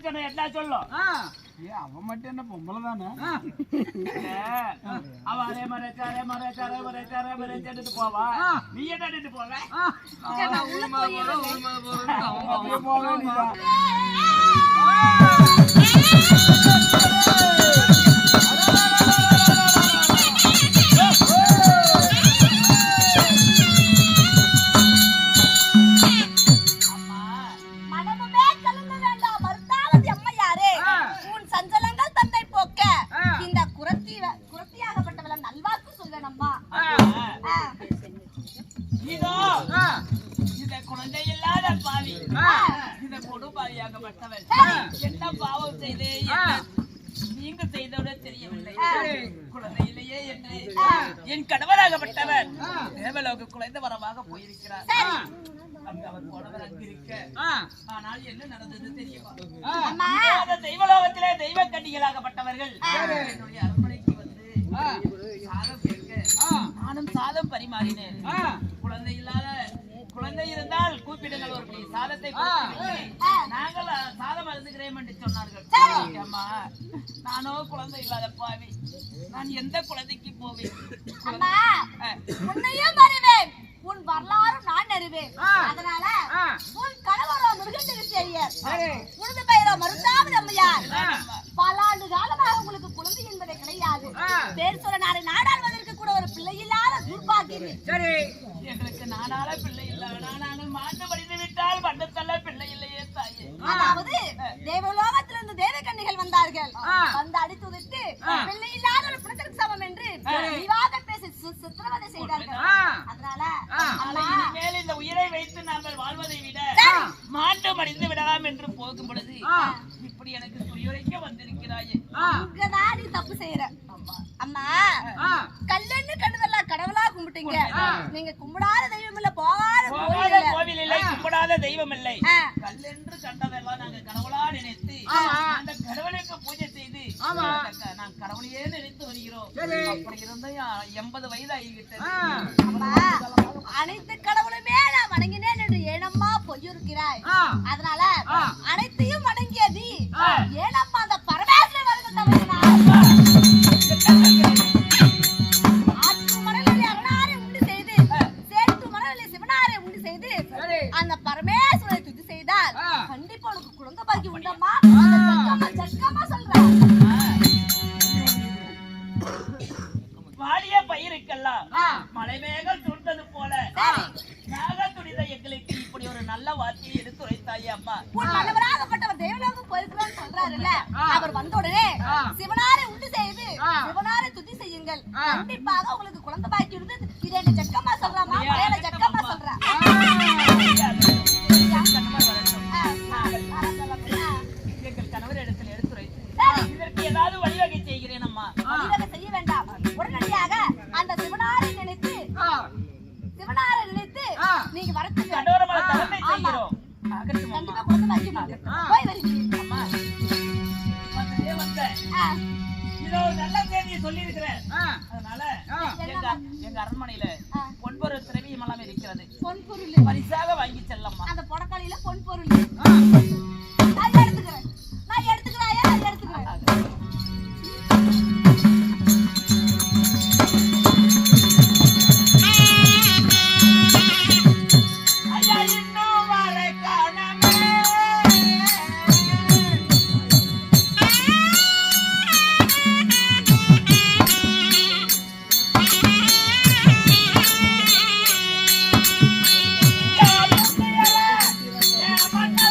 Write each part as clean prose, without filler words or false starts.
சொன்ன என்ன சொல்லும்? அவன் மட்டும் என்ன பொம்பளை தானே? அவ அதே மாதிரி போவா. நீ என்ன போவ? என்ன பாவம் செய்து நீங்க செய்தோட தெரியவில்லை. குழந்தையிலேயே என்று என் கணவராகப்பட்டவர் தேவலோக குழந்தை வரமாக போயிருக்கிறார். அவர் போனவர் அங்கிருக்க ஆனால் என்ன நடந்தது தெரியுமா? தெய்வலோகத்திலே தெய்வ கன்னிகளாகப்பட்டவர்கள் என்னுடைய அரண்மனைக்கு வந்து சாதம் கேட்க நானும் சாதம் பரிமாறினேன். குழந்தை இருந்தால் கூப்பிடுங்கள், ஒரு சாதத்தை நாங்கள் சாதம் அருந்துகிறேன் என்று சொன்னார்கள். அம்மா நானோ குழந்தை இல்லாத பாவி, நான் எந்த குழந்தைக்கு போவேன்? உன் வரலாறு நான் அறிவேன். அதனால உன் கணவரோ முருகன் உனது பெயரோ மருந்தாமது அம்மையார். பல ஆண்டு காலமாக உங்களுக்கு குழந்தை என்பதே கிடையாது. பேர் சொல்ல நாடாளுவதற்கு கூட ஒரு பிள்ளை இல்லாத துர்பாக்கியம். எங்களுக்கு நாடாள பிள்ளை இல்ல, நாங்கள் மாட்டு படித்து விட்டால் பண்டத்தல்ல பிள்ளை இல்லையே தாயே. அதாவது தேவலோகத்திலிருந்து தேவகன்னிகள் வந்தார்கள். வந்து அடித்து விட்டு பிள்ளை இல்லாத ஒரு புனத்திற்கு சமம் என்று விவாத பேசி சித்திரவதை செய்தார்கள். அதனால இனிமேல் இந்த உயிரை வைத்து நாங்கள் வாழ்வதை விட மாட்டு மடிந்து விடலாம் என்று போகும் பொழுது இப்படி எனக்கு புரியுரைக்க வந்திருக்கிறாயே. அங்கதான் நீ தப்பு செய்யற. அம்மா கல்லன்னு கண்டதெல்லாம் கடவுளா கும்பிட்டீங்க. நீங்க கும்பிடாத தெய்வம் இல்ல, போகாத கோவில் இல்லை, கும்பிடாத தெய்வம் இல்லை. கல்லென்று கண்டதெல்லாம் நாங்க கடவுளா நினைத்து அந்த கடவுளுக்கு பூஜை செய்து நான் கடவுளையே நினைத்து வருகிறோம். அப்படி இருந்த 80 வயது ஆகிவிட்டது. அனைத்து கடவுளுமே நான் வணங்கினேன் என்று ஏனம்மா பொய்யுறுக்கிறாய்? அதனால அனைத்தையும் வணங்கியது ஏனம்மா அந்த பரமேஸ்வரன் வருது தவிர ஆற்று மணலில் அரணாரை உண்டு செய்து சேற்று மணலில் சிவனாரை உண்டு செய்து அந்த பரமேஸ்வரனை துதி செய்தால் கண்டிப்பா உனக்கு குழந்தை பாக்கியம் உண்டம்மா. ஜக்கமா சொல்றேன். வாடிய பயிருக்கெல்லாம் மலை மேகம் துண்டது போல துடித எங்களுக்கு இப்படி ஒரு நல்ல வார்த்தையை எடுத்துரைத்தாயே அம்மா. நல்லவராகப்பட்டவர் தேவலோகம் போயிருக்கிறான்னு சொல்றாருல்ல, அவர் வந்த உடனே சிவனாரை உண்டு செய்து சிவனாரை துதி செய்யுங்கள், கண்டிப்பாக உங்களுக்கு குழந்தை பாக்கி இருந்து. இதை என்ன ஜக்கமா சொல்றாமா? ஜக்கமா சொல்றா. எங்கள் கணவர் இடத்துல எடுத்துரைத்து இதற்கு ஏதாவது வழிவகை செய்கிறேன் அம்மா. வழிவகை செய்ய வேண்டாம். உடனடியாக அந்த சிவனாரை நினைத்து நீங்க வரது கடோரமான தவத்தை செய்கிறோம். கண்டிப்பா குழந்தை பாக்கி போய் வருவீங்க அம்மா. வந்ததே வந்த இதோ நல்ல செய்தியை சொல்லி இருக்கிறேன். அதனால எங்க அரண்மனையில பொன்பொருள் திரவியம் எல்லாம் இருக்கிறது. பொன்பொருள் பரிசாக வாங்கி செல்லம்மா. அந்த பொடக்காலியில பொன்பொருள் நான் எடுத்துக்கிறேன். நான் எடுத்துக்கிறேன். மன்ன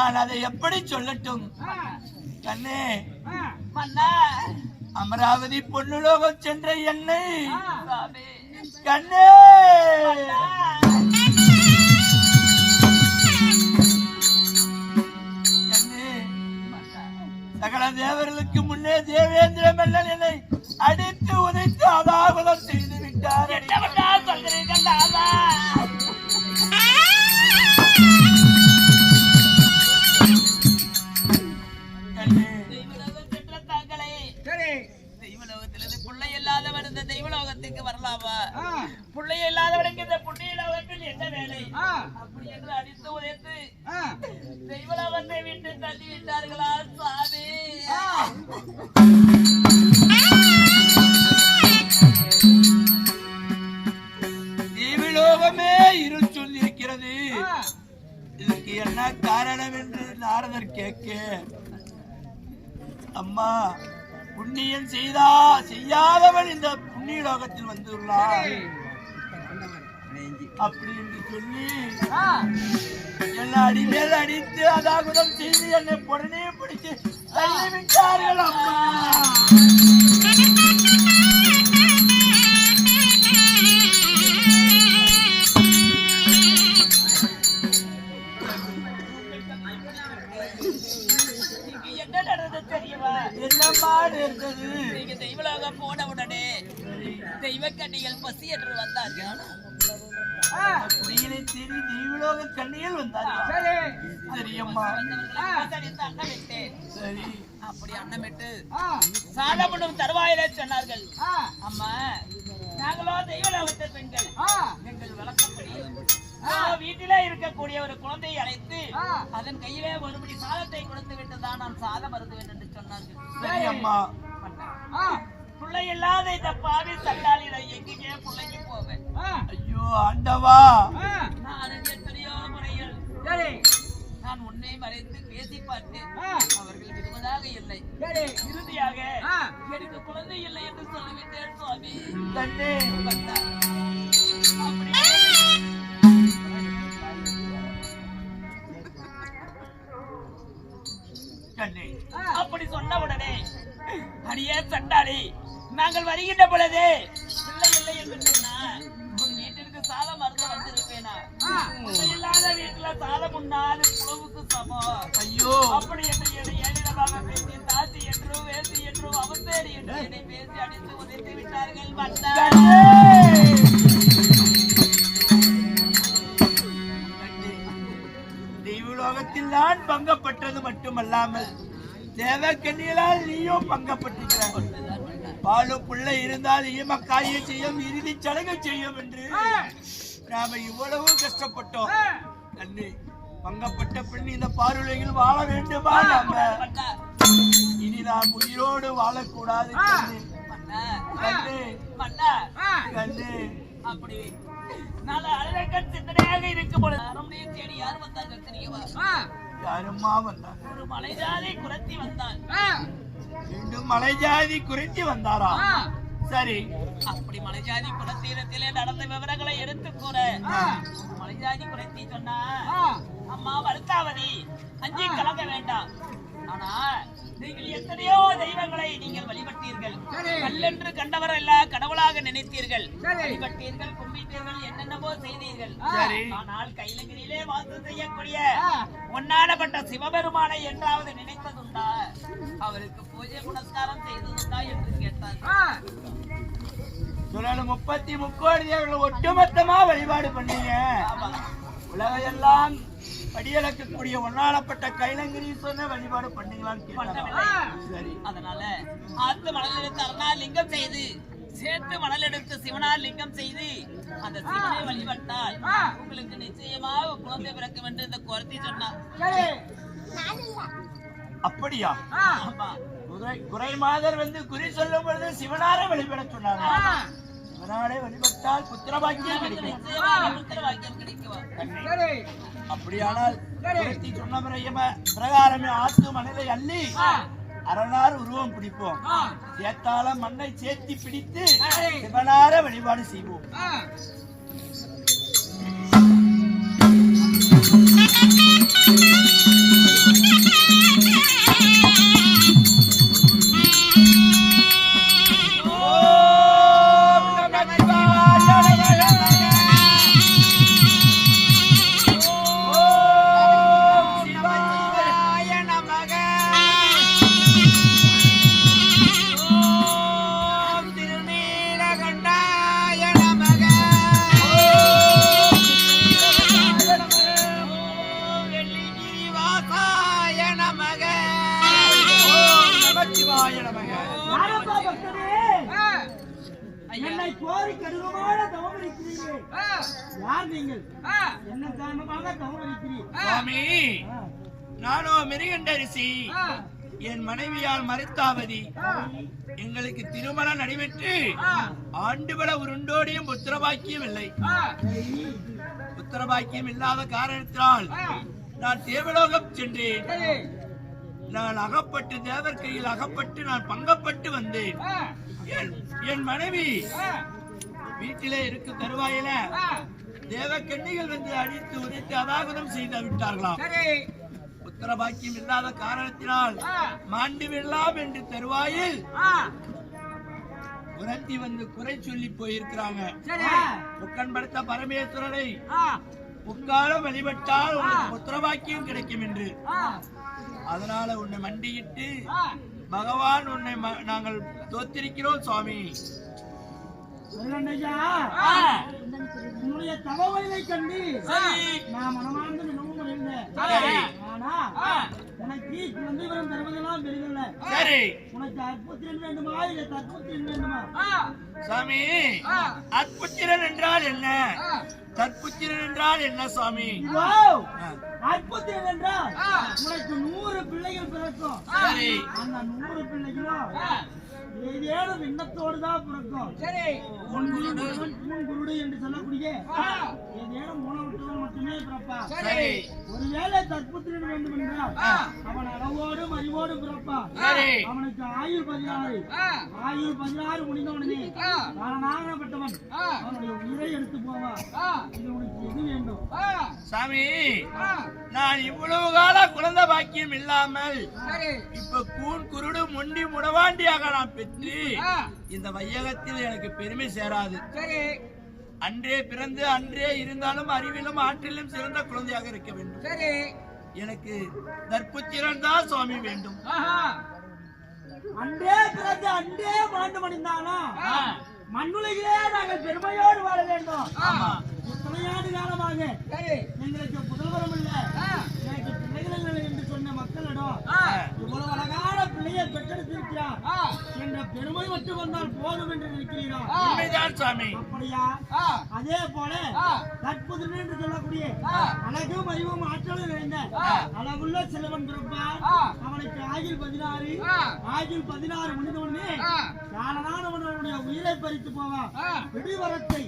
நான் அதை எப்படி சொல்லட்டும் கண்ணே? மன்னா அமராவதி பொன்னுலோகம் சென்ற என்னை சாமி கண்ணே கண்ணே சகல தேவர்களுக்கு முன்னே தேவேந்திர மன்னன் என்னை அடித்து உதைத்து அதாகுதம் செய்து விட்டார். என்னவென்றா சொல்கிறீர்கள் தாதா? தெய்வலோகம் சென்ற தாங்களே தெய்வலோகத்திலிருந்து பிள்ளை இல்லாதவன் இந்த தெய்வலோகத்துக்கு வரலாமா? பிள்ளை இல்லாதவனுக்கு இந்த புண்ணிய லோகத்தில் என்ன வேலை? அப்படி என்று அடித்து உதைத்து தெய்வலோகத்தை விட்டு தள்ளி விட்டார்களா சாமி? தேவலோகமே இருள் சொல்லியிருக்கிறது. இதற்கு என்ன காரணம் என்று நாரதர் கேட்க, அம்மா புண்ணியம் செய்யாதவன் இந்த புண்ணிய லோகத்தில் வந்துள்ளார் அப்படி என்று சொல்லி என்னை அடிமேல் அடித்து அதாகுதம் செய்து என்னை உடனே பிடிச்சு தள்ளிவிட்டார்கள் அம்மா. என்ன நடந்தது தெரியுமா? என்னம்மா இருந்தது? நீங்க தெய்வலோகம் போன உடனே தெய்வக்கண்ணிகள் பசி என்று வந்தார்கள். குடியினை தேடி தெய்வலோக கண்ணிகள் வந்தார்கள். சரி அம்மா. சரி அப்படி அன்னமிட்டு சாலப்படும் தருவாயிலே சொன்னார்கள், அம்மா நாங்களோ தெய்வலோகத்தை பெண்கள், எங்கள் வழக்கப்படி வீட்டிலே இருக்கக்கூடிய ஒரு குழந்தையை அழைத்து அதன் கையிலே ஒருபடி சாதத்தை கொடுத்து விட்டுதான் நான் சாதம் மருந்துவேன் என்று சொன்னார்கள். சரி அம்மா. பிள்ளை இல்லாத இந்த பாவி சண்டாளில எங்கேயே பிள்ளைக்கு போவேன். ஐயோ ஆண்டவா, நான் எத்தனையோ முறையில் நான் உன்னை மறைத்து பேசி பார்த்தேன். அவர்கள் விடுவதாக இல்லை. இறுதியாக எனக்கு குழந்தை இல்லை என்று சொல்லிவிட்டேன் சுவாமி. கண்ணே கண்ணே அப்படி சொன்ன உடனே அடியே சண்டாளி, நாங்கள் வருகின்ற பொழுது பிள்ளை இல்லை என்று சொன்னா உன் வீட்டிற்கு சாதம் மருந்து வந்திருப்பேனா? பிள்ளை இல்லாத வீட்டுல சாதம் உண்ணாது புலவுக்கு சமம். ஐயோ அப்படி என்று ஏனிடமாக பேசி தாசி என்றும் வேசி என்றும் அவசேரி என்று என்னை பேசி அடித்து உதைத்து விட்டார்கள். தெய்வலோகத்தில் நான் பங்கப்பட்டது மட்டுமல்லாமல் தேவக்கண்ணிகளால் நீயும் பங்கப்பட்டிருக்கிறார். பாலு பிள்ளை இருந்தால் ஈமக்காயை செய்யும், இறுதி சடங்கு செய்யும் என்று நாம இவ்வளவு கஷ்டப்பட்டோம். கண்ணே பங்கப்பட்ட பெண் இந்த பாருலையில் வாழ வேண்டுமா? நாம இனி நாம் உயிரோடு வாழக்கூடாது. அப்படி நான் அழகன் சிந்தனையாக இருக்கும் பொழுது அரண்மனையை தேடி யார் வந்தார்கள் தெரியுமா? யாரும்மா வந்தாங்க? ஒரு மலைஜாதி குரத்தி வந்தாள். மீண்டும் மலைஜாதி குறைத்தி வந்தாரா? சரி. அப்படி மலைஜாதி குலத்தீரத்திலே நடந்த விவரங்களை எடுத்து கூற மலைஜாதி குறைத்தி சொன்னா, அம்மா வருத்தாவதி அஞ்சி கலங்க வேண்டாம். ஆனா நீங்கள் எத்தனையோ தெய்வங்களை நீங்கள் வழிபட்டீர்கள். கல்லென்று கண்டவரல்ல கடவுளாக நினைத்தீர்கள், வழிபட்டீர்கள், கும்பிட்டீர்கள், என்னென்னவோ செய்தீர்கள். ஆனால் கைலங்கிரியிலே வாசம் செய்யக்கூடிய ஒன்னானப்பட்ட சிவபெருமானை என்றாவது நினைத்ததுண்டா? அவருக்கு பூஜை புனஸ்காரம் செய்ததுண்டா என்று கேட்டார். 30 கோடி தேவர்கள் ஒட்டுமொத்தமா வழிபாடு பண்ணீங்க. உலகையெல்லாம் படியளக்கக்கூடிய ஒன்னானப்பட்ட கைலங்கிரீஸ்வரனை வழிபாடு பண்ணீங்களான்னு சரி. அதனால ஆத்து மணல் எடுத்து அரணால் லிங்கம் செய்து, சேர்த்து மணல் எடுத்து சிவனால் லிங்கம் செய்து அந்த சிவனை வழிபட்டால் உங்களுக்கு நிச்சயமாக குழந்தை பிறக்கும் என்று இந்த குரத்தி சொன்னார். அப்படியா? குறை மாதர் வந்து குறி சொல்லும் பொழுது சிவனாரை வழிபட சொன்னாங்க. சிவனாரை வழிபட்டால் புத்திரபாக்கியம் கிடைக்கும். அப்படியானால் சொன்ன பிரகாரமே ஆத்து மணலை அள்ளி அரணார் உருவம் பிடிப்போம். சேத்தால மண்ணை சேர்த்தி பிடித்து சிவனார வழிபாடு செய்வோம். என்னை கோரி கடுமையான தவம் இருக்கிறீர்கள். யார் நீங்கள்? என்ன காரணமாக தவம் இருக்கிறீர்கள்? சுவாமி, நானோ மிருகண்டரிசி, என் மனைவியால் மருத்தாவதி. எங்களுக்கு திருமணம் நடைபெற்று ஆண்டுபல உருண்டோடியும் புத்திரபாக்கியம் இல்லை. புத்திரபாக்கியம் இல்லாத காரணத்தினால் நான் தேவலோகம் சென்றேன். நான் அகப்பட்டு தேவர் கையில் அகப்பட்டு நான் பங்கப்பட்டு வந்தேன். என் மனைவி வீட்டிலே இருக்கு தருவாயில தேவக்கன்னிகள் வந்து அடித்து உதைத்து அதாகுதம் செய்து விட்டார்களாம். புத்திர பாக்கியம் இல்லாத காரணத்தினால் மாண்டு விடலாம் என்று தருவாயில் உரத்தி வந்து குறை சொல்லி போயிருக்கிறாங்க. புக்கன் படுத்த பரமேஸ்வரரை முக்காலம் வழிபட்டால் உனக்கு புத்திர பாக்கியம் கிடைக்கும் என்று. அதனால உன்னை மண்டியிட்டு பகவான் உன்னை நாங்கள் தோத்திருக்கிறோம் சுவாமி. உன்னுடைய தகவலை கண்டு நான் மனமார்ந்த நினைவும் அடைந்தேன். ஆனா உனக்கு குழந்தை வரம் தருவதெல்லாம் பெரியதில்லை. உனக்கு அற்புத்திரன் வேண்டுமா இல்ல தற்புத்திரன் வேண்டுமா? சுவாமி, அற்புத்திரன் என்றால் என்ன, தற்புத்திரன் என்றால் என்ன சுவாமி? அற்புத்திரன் என்றால் உனக்கு 100 பிள்ளைகள் பிறக்கும். அந்த 100 பிள்ளைகளும் ஏதேனும் எண்ணத்தோடு தான் பிறக்கும். குருடு என்று சொல்லக்கூடிய ஏதேனும் மூலவற்றவன் மட்டுமே பிறப்பான். ஒருவேளை தற்புத்திரன் வேண்டும் என்றால் அவன் அளவோடும் அறிவோடும் பிறப்பான். அவனுக்கு ஆயுள் 16 முடிந்தவனே நானாகப்பட்டவன் அவனுடைய உயிரை எடுத்து போவான். இது உனக்கு எது வேண்டும்? சாமி, நான் இவ்வளவு கால குழந்தை பாக்கியம் இல்லாமல் இப்ப கூன் குருடு முண்டி முடவாண்டியாக நான் பெற்று இந்த வையகத்தில் எனக்கு பெருமை சேராது. அன்றே பிறந்து அன்றே இருந்தாலும் அறிவிலும் ஆற்றிலும் சிறந்த குழந்தையாக இருக்க வேண்டும். எனக்கு தற்புத்திரன் தான் சுவாமி வேண்டும். அன்றே பிறந்து அன்றே மாண்டு மடிந்தாலும் மண்ணுலகிலே நாங்கள் பெருமையோடு வாழ வேண்டும். இத்தனையாண்டு காலமாக எங்களுக்கு புதல்வரம் இல்ல, எனக்கு பிள்ளைகள் என்று சொன்ன மக்களிடம் இவ்வளவு அழகான பிள்ளையை பெற்றெடுத்திருக்கிறார் என்ற பெருமை மட்டும் வந்தால் போதும் என்று நினைக்கிறீரா? அப்படியா? அதே போல தற்புதன் என்று சொல்லக்கூடிய அழகும் அறிவும் ஆற்றலும் நிறைந்த அளவுள்ள செல்வன் பிறப்பார். அவனுக்கு ஆயுள் 16 முடிந்தவனே காலனானவனுடைய உயிரை பறித்து போவான். விடுவரத்தை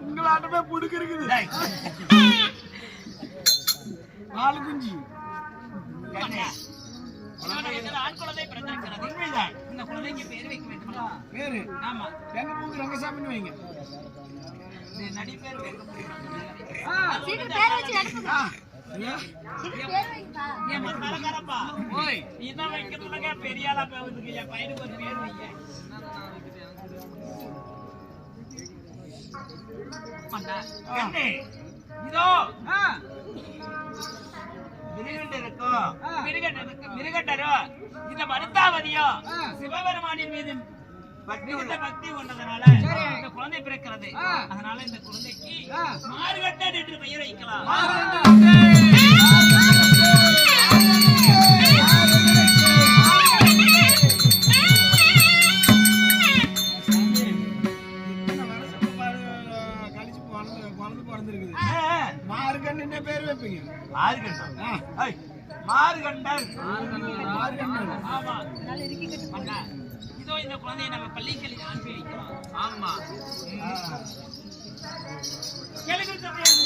உங்களாட்டமே புடுக்கு இருக்குது. 4 குஞ்சு ஆண் குழந்தை பிறந்திருக்கிறது. உண்மைதான். இந்த குழந்தைக்கு பேர் வைக்க வேண்டுமா? பேரு? ஆமா. வெங்கப்பூக்கு ரங்கசாமின்னு வைங்க. நடி பேர் பெரிய ஆளா போகுதுக்கு என் பையனுக்கு ஒரு பேர் வைங்க. இதோ மிருகண்டரோ இந்த மருத்தாவதியோ சிவபெருமானின் மீது பக்தி கொண்டதனால இந்த குழந்தை பிறக்கிறது. அதனால இந்த குழந்தைக்கு மார்கண்டன் என்று பெயர் வைக்கலாம். மார்கண்டன். ஆமா அண்ணா, இதோ இந்த குழந்தையை நம்ம பள்ளிக்கு அனுப்பி வைக்கிறோம். ஆமா கேளுங்க சமயம்